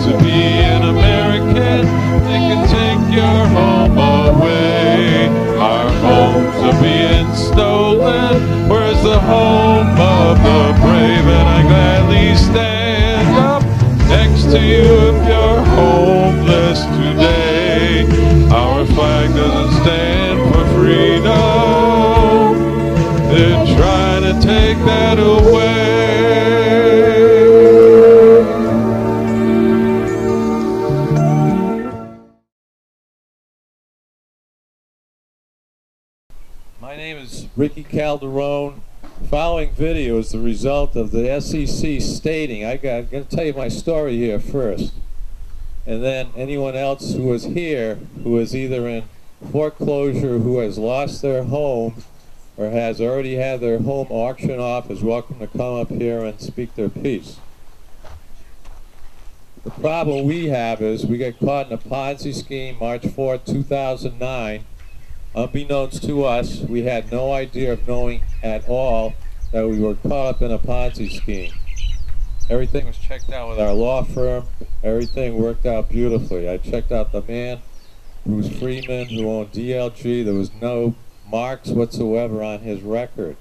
to be an American, they can take your home away. Our homes are being stolen, where's the home of the brave? And I gladly stand up next to you if you're homeless today. Our flag doesn't stand for freedom, they're trying to take that away. My name is Ricky Calderon. The following video is the result of the SEC stating, I'm going to tell you my story here first, and then anyone else who is here who is either in foreclosure, who has lost their home, or has already had their home auctioned off is welcome to come up here and speak their piece. The problem we have is we got caught in a Ponzi scheme March 4, 2009. Unbeknownst to us, we had no idea of knowing at all that we were caught up in a Ponzi scheme. Everything was checked out with our law firm. Everything worked out beautifully. I checked out the man, Bruce Freeman, who owned DLG. There was no marks whatsoever on his record.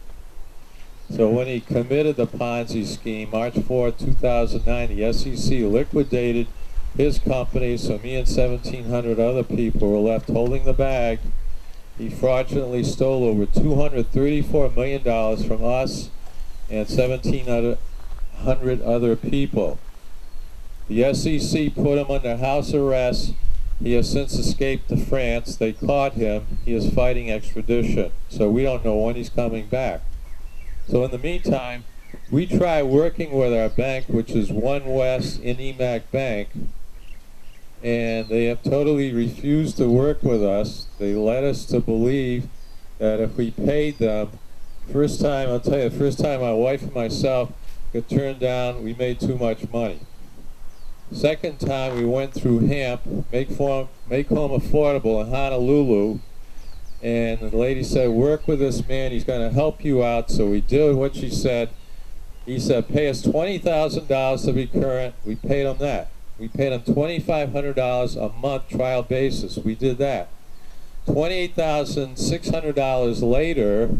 So when he committed the Ponzi scheme, March 4, 2009, the SEC liquidated his company, so me and 1,700 other people were left holding the bag. He fraudulently stole over $234 million from us and 1,700 other people. The SEC put him under house arrest. He has since escaped to France. They caught him. He is fighting extradition. So we don't know when he's coming back. So in the meantime, we try working with our bank, which is One West IndyMac Bank, and they have totally refused to work with us. They led us to believe that if we paid them, first time, I'll tell you, the first time my wife and myself got turned down, we made too much money. Second time we went through HAMP, Make Home Affordable in Honolulu, and the lady said, work with this man, he's going to help you out. So we did what she said. He said, pay us $20,000 to be current. We paid him that. We paid him $2,500 a month trial basis. We did that. $28,600 later,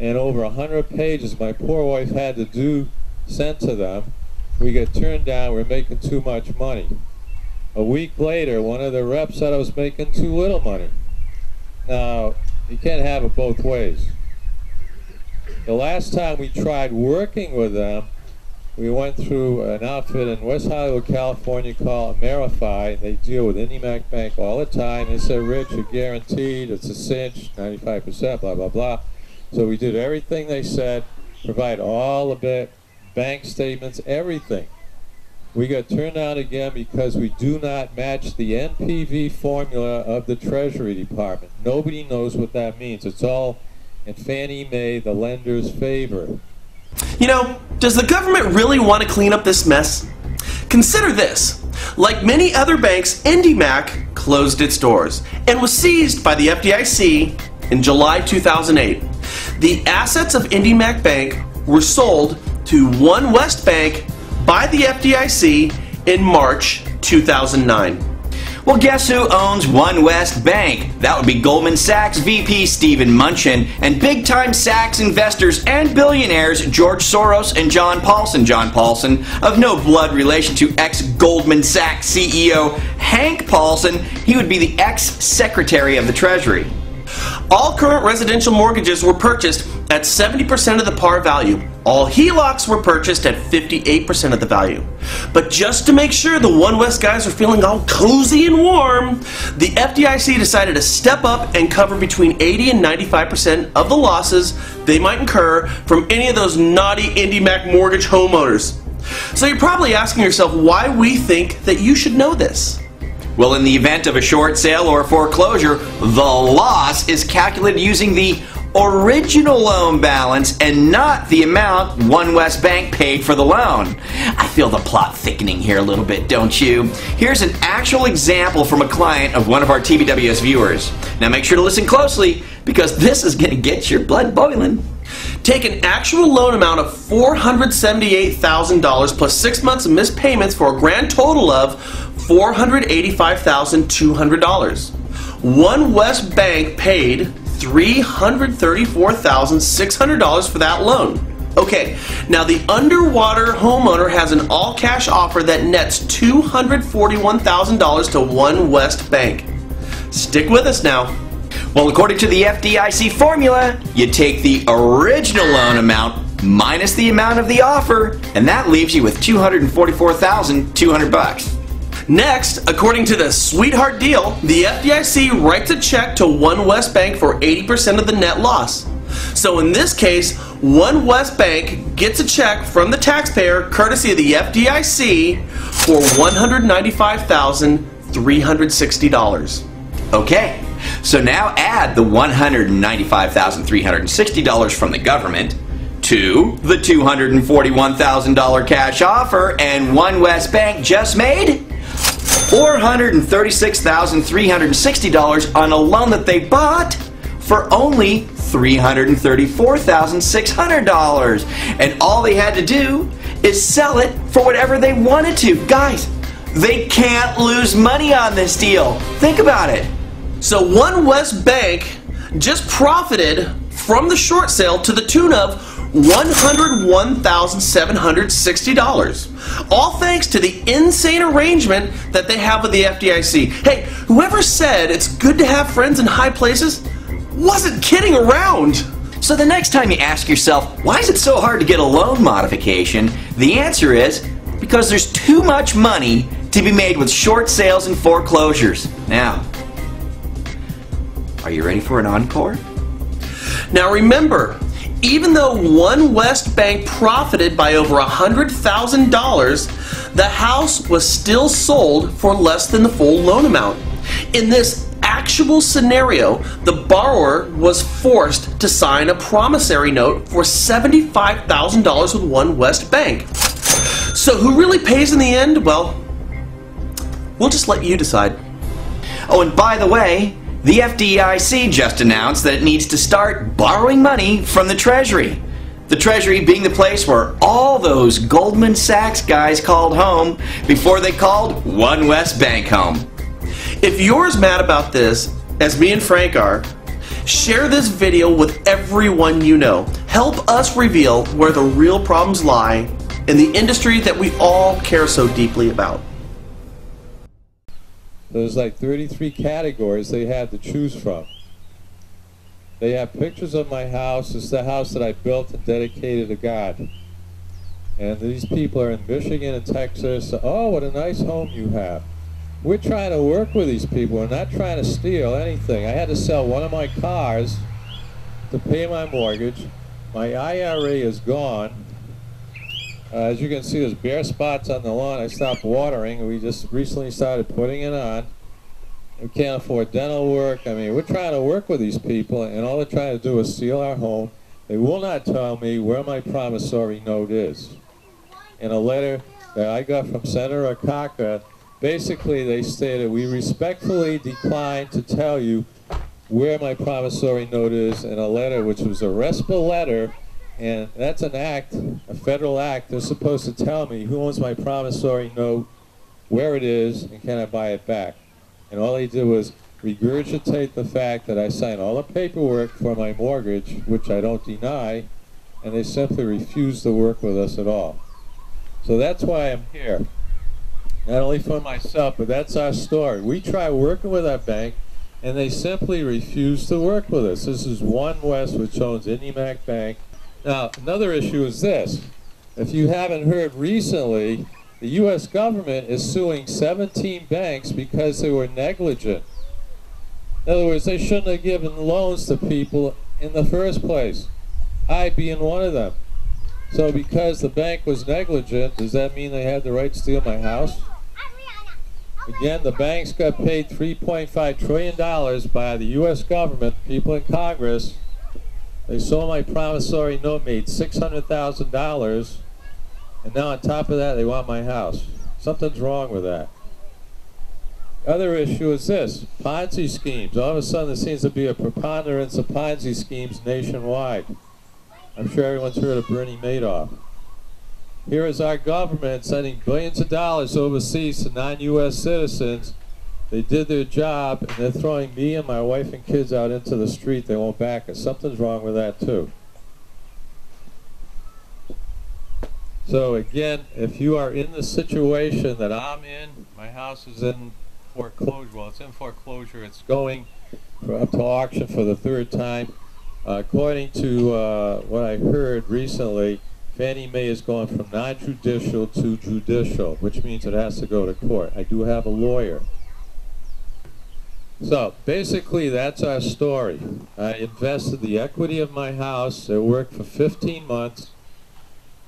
and over 100 pages my poor wife had to do sent to them. We get turned down. We're making too much money. A week later, one of the reps said I was making too little money. Now, you can't have it both ways. The last time we tried working with them, we went through an outfit in West Hollywood, California called Amerifi. They deal with IndyMac Bank all the time. They said, Rich, you're guaranteed, it's a cinch, 95%, blah, blah, blah. So we did everything they said, provide all the bank statements, everything. We got turned down again because we do not match the NPV formula of the Treasury Department. Nobody knows what that means. It's all in Fannie Mae, the lender's favor. You know, does the government really want to clean up this mess? Consider this. Like many other banks, IndyMac closed its doors and was seized by the FDIC in July 2008. The assets of IndyMac Bank were sold to One West Bank by the FDIC in March 2009. Well, guess who owns One West Bank? That would be Goldman Sachs VP Stephen Mnuchin and big-time Sachs investors and billionaires George Soros and John Paulson. John Paulson, of no blood relation to ex-Goldman Sachs CEO Hank Paulson. He would be the ex-Secretary of the Treasury. All current residential mortgages were purchased at 70% of the par value. All HELOCs were purchased at 58% of the value. But just to make sure the One West guys are feeling all cozy and warm, the FDIC decided to step up and cover between 80 and 95% of the losses they might incur from any of those naughty IndyMac mortgage homeowners. So you're probably asking yourself why we think that you should know this. Well, in the event of a short sale or foreclosure, the loss is calculated using the original loan balance and not the amount One West Bank paid for the loan. I feel the plot thickening here a little bit, don't you? Here's an actual example from a client of one of our TBWS viewers. Now make sure to listen closely because this is going to get your blood boiling. Take an actual loan amount of $478,000 plus 6 months of missed payments for a grand total of $485,200. One West Bank paid $334,600 for that loan. Okay, now the underwater homeowner has an all-cash offer that nets $241,000 to One West Bank. Stick with us now. Well, according to the FDIC formula, you take the original loan amount minus the amount of the offer, and that leaves you with $244,200. Next, according to the sweetheart deal, the FDIC writes a check to One West Bank for 80% of the net loss. So in this case, One West Bank gets a check from the taxpayer, courtesy of the FDIC, for $195,360. Okay, so now add the $195,360 from the government to the $241,000 cash offer, and One West Bank just made $436,360 on a loan that they bought for only $334,600. And all they had to do is sell it for whatever they wanted to. Guys, they can't lose money on this deal. Think about it. So One West Bank just profited from the short sale to the tune of $101,760. All thanks to the insane arrangement that they have with the FDIC. Hey, whoever said it's good to have friends in high places wasn't kidding around. So the next time you ask yourself, why is it so hard to get a loan modification? The answer is because there's too much money to be made with short sales and foreclosures. Now, are you ready for an encore? Now remember, even though One West Bank profited by over $100,000, the house was still sold for less than the full loan amount. In this actual scenario, the borrower was forced to sign a promissory note for $75,000 with One West Bank. So who really pays in the end? Well, we'll just let you decide. Oh, and by the way, the FDIC just announced that it needs to start borrowing money from the Treasury. The Treasury being the place where all those Goldman Sachs guys called home before they called One West Bank home. If you're as mad about this as me and Frank are, share this video with everyone you know. Help us reveal where the real problems lie in the industry that we all care so deeply about. There's like 33 categories they had to choose from. They have pictures of my house. It's the house that I built and dedicated to God. And these people are in Michigan and Texas. Oh, what a nice home you have. We're trying to work with these people. We're not trying to steal anything. I had to sell one of my cars to pay my mortgage. My IRA is gone. As you can see, there's bare spots on the lawn. I stopped watering. We just recently started putting it on. We can't afford dental work. I mean, we're trying to work with these people, and all they're trying to do is steal our home. They will not tell me where my promissory note is. In a letter that I got from Senator Akaka, basically they stated, we respectfully decline to tell you where my promissory note is, in a letter which was a RESPA letter. And that's an act, a federal act. They're supposed to tell me who owns my promissory note, where it is, and can I buy it back. And all they did was regurgitate the fact that I signed all the paperwork for my mortgage, which I don't deny, and they simply refused to work with us at all. So that's why I'm here. Not only for myself, but that's our story. We try working with our bank, and they simply refuse to work with us. This is One West, which owns IndyMac Bank. Now, another issue is this. If you haven't heard recently, the U.S. government is suing 17 banks because they were negligent. In other words, they shouldn't have given loans to people in the first place, I being one of them. So because the bank was negligent, does that mean they had the right to steal my house? Again, the banks got paid $3.5 trillion by the U.S. government, people in Congress. They sold my promissory note, made $600,000, and now on top of that, they want my house. Something's wrong with that. Other issue is this, Ponzi schemes. All of a sudden, there seems to be a preponderance of Ponzi schemes nationwide. I'm sure everyone's heard of Bernie Madoff. Here is our government sending billions of dollars overseas to non-U.S. citizens. They did their job, and they're throwing me and my wife and kids out into the street. They won't back us. Something's wrong with that, too. So again, if you are in the situation that I'm in, my house is in foreclosure. Well, it's in foreclosure. It's going up to auction for the third time. According to what I heard recently, Fannie Mae is going from non-judicial to judicial, which means it has to go to court. I do have a lawyer. So basically, that's our story. I invested the equity of my house. It worked for 15 months.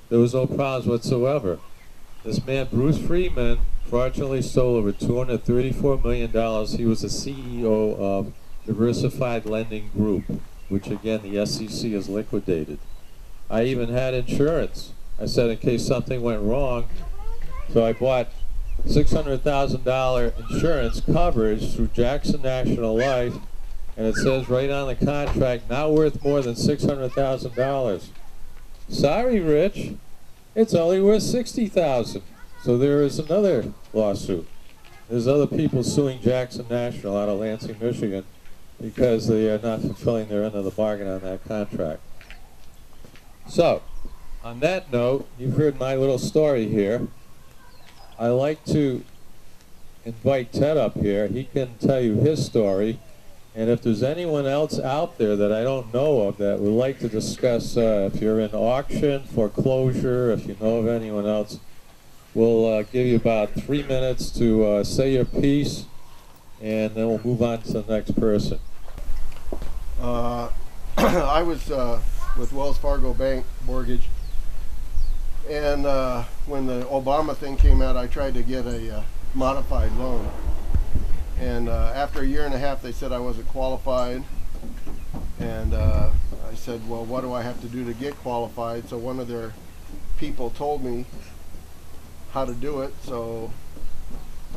There was no problems whatsoever. This man, Bruce Freeman, fraudulently stole over $234 million. He was the CEO of Diversified Lending Group, which again the SEC has liquidated. I even had insurance. I said in case something went wrong, so I bought $600,000 insurance coverage through Jackson National Life, and it says right on the contract, not worth more than $600,000. Sorry, Rich, it's only worth $60,000. So there is another lawsuit. There's other people suing Jackson National out of Lansing, Michigan, because they are not fulfilling their end of the bargain on that contract. So, on that note, you've heard my little story here. I like to invite Ted up here. He can tell you his story. And if there's anyone else out there that I don't know of that would like to discuss, if you're in auction, foreclosure, if you know of anyone else, we'll give you about 3 minutes to say your piece, and then we'll move on to the next person. I was with Wells Fargo Bank Mortgage, and when the Obama thing came out, I tried to get a modified loan. And after a year and a half, they said I wasn't qualified. And I said, well, what do I have to do to get qualified? So one of their people told me how to do it. So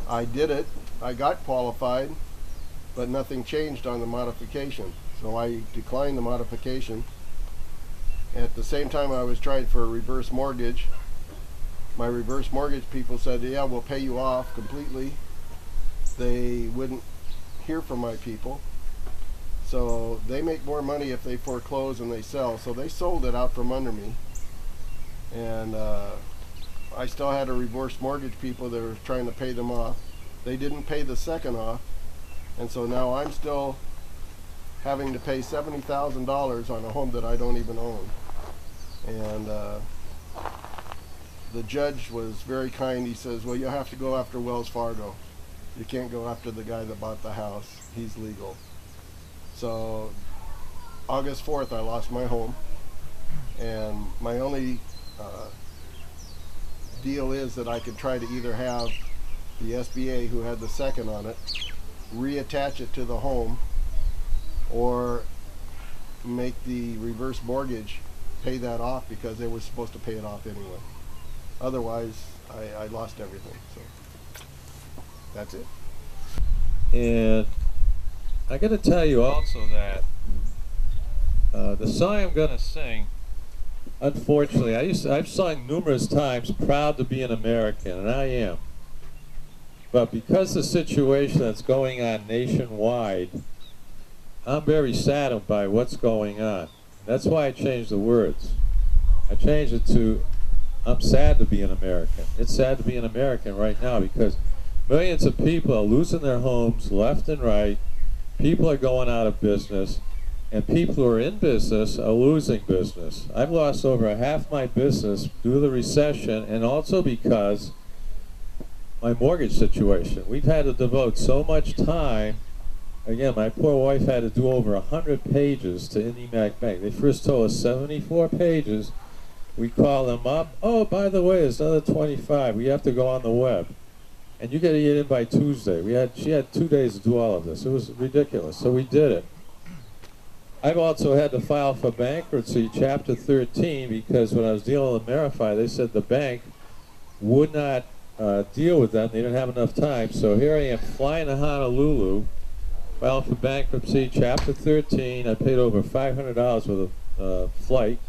I did it. I got qualified, but nothing changed on the modification. So I declined the modification. At the same time, I was trying for a reverse mortgage. My reverse mortgage people said, yeah, we'll pay you off completely. They wouldn't hear from my people. So they make more money if they foreclose and they sell. So they sold it out from under me. And I still had a reverse mortgage people that were trying to pay them off. They didn't pay the second off. And so now I'm still having to pay $70,000 on a home that I don't even own. And the judge was very kind. He says, well, you'll have to go after Wells Fargo. You can't go after the guy that bought the house. He's legal. So August 4th, I lost my home. And my only deal is that I could try to either have the SBA, who had the second on it, reattach it to the home, or make the reverse mortgage pay that off, because they were supposed to pay it off anyway. Otherwise, I lost everything. So that's it. And I got to tell you also that the song I'm going to sing, unfortunately, I've sung numerous times, Proud to be an American, and I am. But because the situation that's going on nationwide, I'm very saddened by what's going on. That's why I changed the words. I changed it to, I'm sad to be an American. It's sad to be an American right now because millions of people are losing their homes left and right. People are going out of business. And people who are in business are losing business. I've lost over half my business due to the recession, and also because my mortgage situation. We've had to devote so much time. Again, my poor wife had to do over 100 pages to IndyMac Bank. They first told us 74 pages. We call them up. Oh, by the way, there's another 25. We have to go on the web. And you got to get in by Tuesday. She had 2 days to do all of this. It was ridiculous. So we did it. I've also had to file for bankruptcy, Chapter 13, because when I was dealing with Amerifi, they said the bank would not deal with them. They didn't have enough time. So here I am flying to Honolulu, filing for bankruptcy, Chapter 13. I paid over $500 for the flight.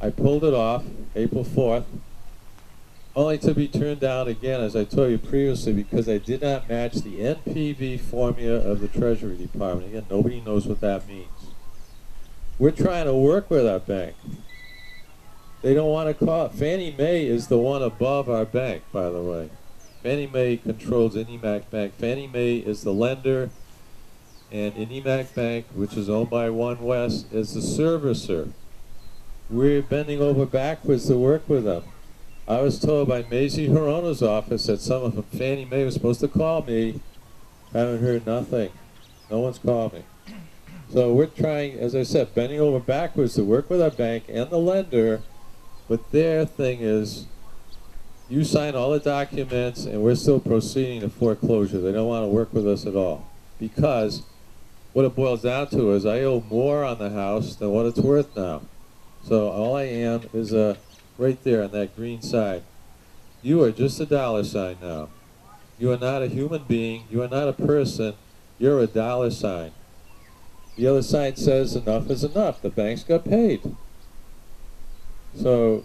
I pulled it off April 4th, only to be turned down again, as I told you previously, because I did not match the NPV formula of the Treasury Department. Again, nobody knows what that means. We're trying to work with our bank. They don't want to call it. Fannie Mae is the one above our bank, by the way. Fannie Mae controls IndyMac Bank. Fannie Mae is the lender, and IndyMac Bank, which is owned by One West, is the servicer. We're bending over backwards to work with them. I was told by Mazie Hirono's office that someone from Fannie Mae was supposed to call me. I haven't heard nothing. No one's called me. So we're trying, as I said, bending over backwards to work with our bank and the lender, but their thing is, you sign all the documents and we're still proceeding to foreclosure. They don't want to work with us at all. Because what it boils down to is I owe more on the house than what it's worth now. So all I am is right there on that green side. You are just a dollar sign now. You are not a human being. You are not a person. You're a dollar sign. The other side says enough is enough. The banks got paid. So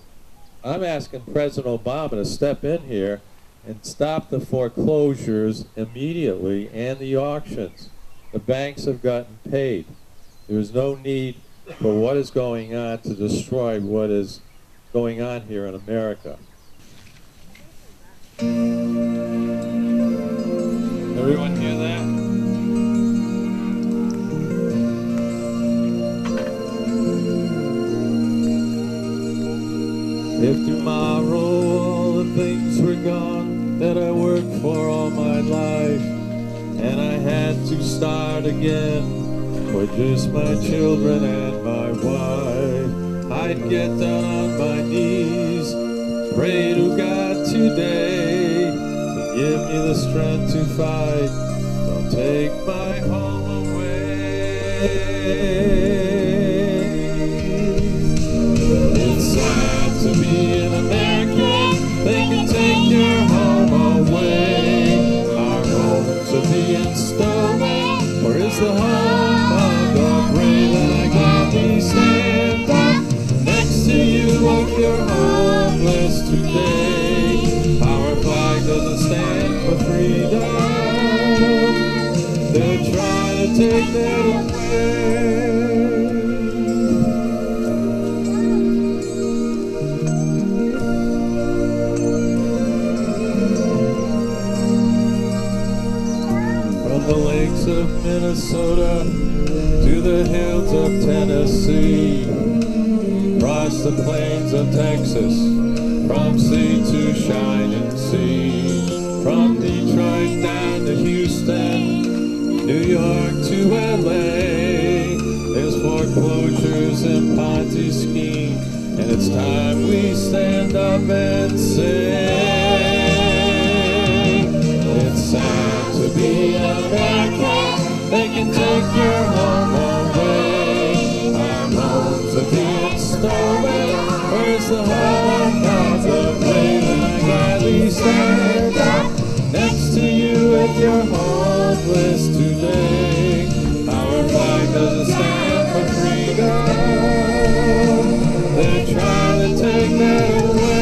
I'm asking President Obama to step in here and stop the foreclosures immediately and the auctions. The banks have gotten paid. There is no need for what is going on to destroy what is going on here in America. Everyone hear that? If tomorrow all the things were gone that I worked for all my life, and I had to start again for just my children and my wife, I'd get down on my knees, pray to God today to give me the strength to fight. Don't take my home away. It's sad to be in America. They can take your home away. Our homes are being stolen. Where is the home of the brave? And I gladly stand up next to you if you're homeless today. Our flag doesn't stand for freedom. They're trying to take that away. From the lakes of Minnesota to the hills of Tennessee, across the plains of Texas, from sea to shining sea, from Detroit down to Houston, New York to LA, there's foreclosures and Ponzi scheme, and it's time we stand up and say, it's sad to be America. They can take your home away. Our homes are being stolen. Where's the home of the brave? And I gladly stand up next to you if you're homeless today. Our flag doesn't stand for freedom. They're trying to take that away.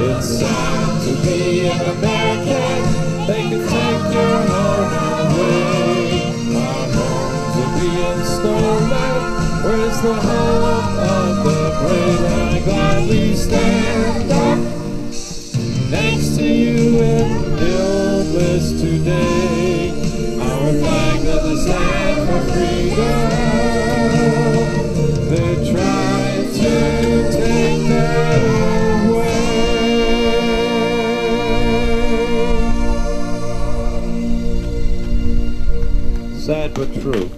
It's sad to be an American. They can take your home away. Our homes are being stolen. Where's the home of the brave? And I gladly stand up next to you in illness today. Our flag doesn't stand for freedom. They're trying to take that away. Sad but true.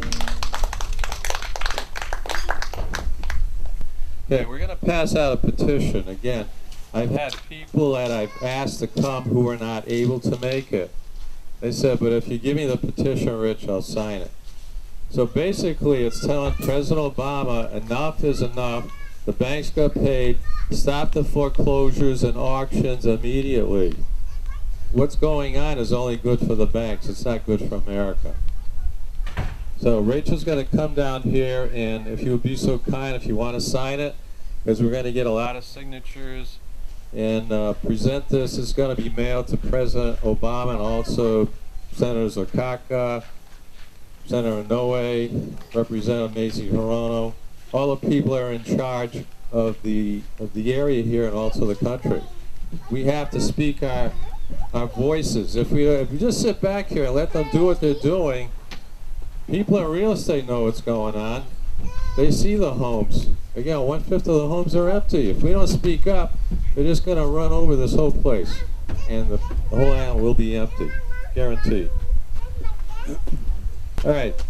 Okay, we're going to pass out a petition. Again, I've had people that I've asked to come who are not able to make it. They said, but if you give me the petition, Rich, I'll sign it. So basically, it's telling President Obama enough is enough. The banks got paid. Stop the foreclosures and auctions immediately. What's going on is only good for the banks. It's not good for America. So Rachel's going to come down here, and if you would be so kind, if you want to sign it, because we're going to get a lot of signatures, and present this. It's going to be mailed to President Obama and also Senators Okaka, Senator Inouye, Representative Macy Hirono. All the people that are in charge of the area here and also the country. We have to speak our voices. If we just sit back here and let them do what they're doing, people in real estate know what's going on. They see the homes. Again, 1/5 of the homes are empty. If we don't speak up, they're just going to run over this whole place, and the whole island will be empty, guaranteed. All right.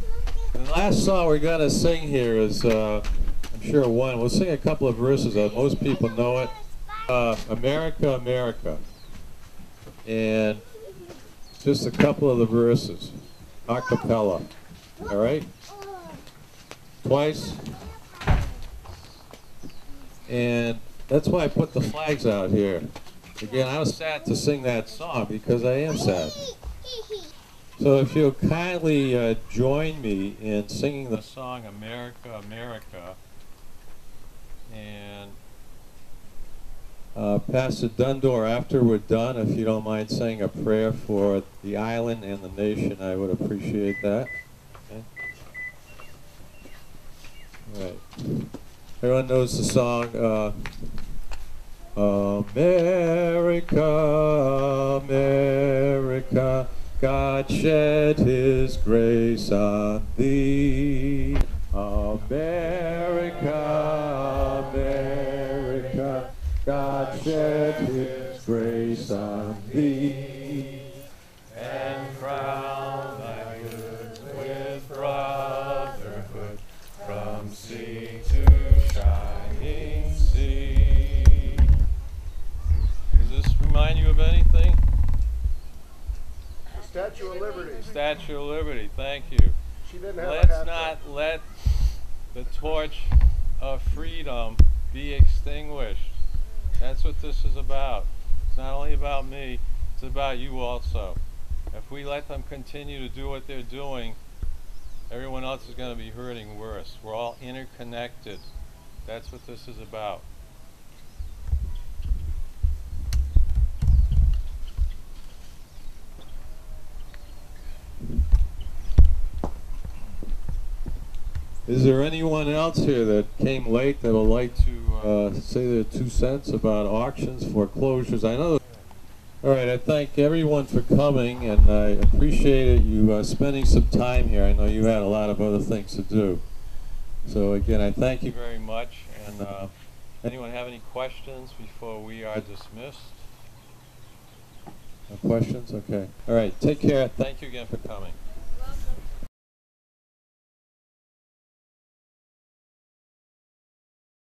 And the last song we're going to sing here is, I'm sure one. We'll sing a couple of verses. Most people know it. America, America. And just a couple of the verses, a cappella. All right? Twice. And that's why I put the flags out here. Again, I was sad to sing that song because I am sad. So if you'll kindly join me in singing the song America, America. And Pastor Dundor, after we're done, if you don't mind saying a prayer for the island and the nation, I would appreciate that. Okay. All right. Everyone knows the song, America, America, God shed His grace on thee. America, America, God shed His grace on thee, and crown thy good with brotherhood, from sea to shining sea. Does this remind you of anything? The Statue of Liberty. Statue of Liberty, thank you. She didn't have a Let's hat not let the torch of freedom be extinguished. That's what this is about. It's not only about me, it's about you also. If we let them continue to do what they're doing, everyone else is going to be hurting worse. We're all interconnected. That's what this is about. Is there anyone else here that came late that would like to say their 2 cents about auctions, foreclosures? I know. All right, I thank everyone for coming, and I appreciated you spending some time here. I know you had a lot of other things to do. So again, I thank you very much. And anyone have any questions before we are dismissed? No questions? Okay. All right, take care. Thank you again for coming.